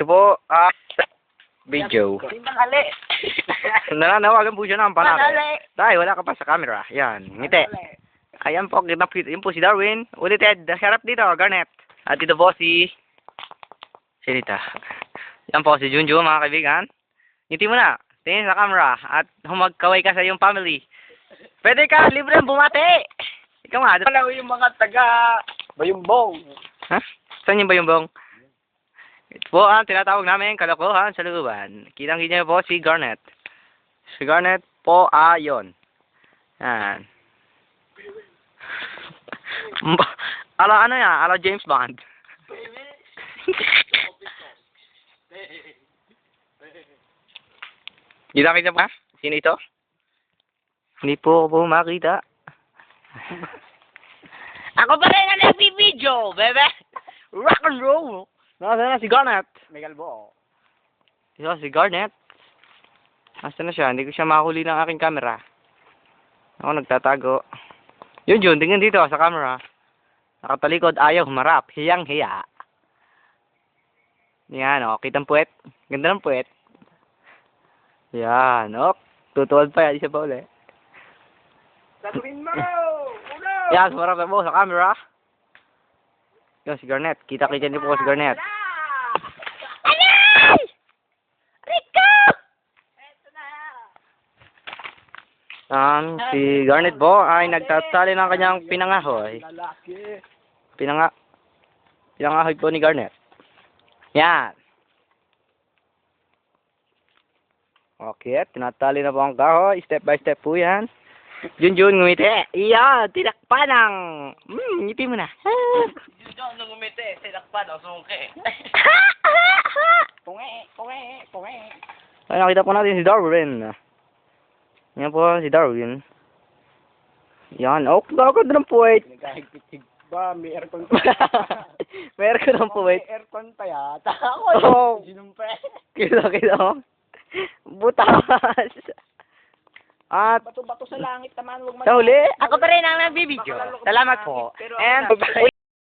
Ito po, video. Panali. Nananawagan po siya ng panalo. Panali. Dahil wala ka pa sa camera. Yan, ngiti. Ayan po, yun po si Darwin. Ulited, harap dito, Garnet. At dito po si Sinita. Yan po si Junjo, mga kaibigan. Ngiti mo na, tingin sa camera at humagkaway ka sa iyong family. Pwede ka, libre bumati. Ikaw nga. Ano yung mga taga Bayumbong? Ha? Saan yung Bayumbong? Ito po ang tinatawag namin kalokohan sa looban. Kitang-kita po si Garnet. Si Garnet po ayon. Yan. Ala ano yan? Ala James Bond. Kita-kita pa? Sino ito? Hindi po ako makita. Ako pa rin ang nagbibideo, bebe. Rock and roll! Nasaan na si Garnet? May galbo. Ito si Garnet. Nasaan na siya? Hindi ko siya makahuli ng aking camera. Ako nagtatago. Yun, tingnan dito sa camera. Nakatalikod, ayaw humarap. Hiyang-hiya. Yan, o. Kitang puwet. Ganda ng puwet. Yan, o. Tutuwad pa yan. Isa pa uli. Gagawin mo! Uno! Yan, sumarap na po sa camera. Yun, si Garnet. Kita-kita niyo po si Garnet. Alay! Rico! Eto na. Si Garnet po ay nagtatali ng kanyang pinangahoy. Lalaki. Pinangahoy po ni Garnet. Yan. Okay, tinatali na po ang kahoy. Step by step po yan. Junjun, ngumiti. Iya, tinakpan ng... ngiti mo na. Junjun, nung umiti, sinakpan o sungke. Pungi. Ay, nakita po natin si Darwin. Yan po si Darwin. Yan. Oh, gaganda ng puwet. Nagkahigpit ba? May aircon pa. May aircon ng puwet. May aircon pa yata. Ako Oh. sinumpe. Kita mo. Butas. At Bato-bato sa langit naman. Huwag sa huli, Ako pa rin ang nagbibideo. salamat po. And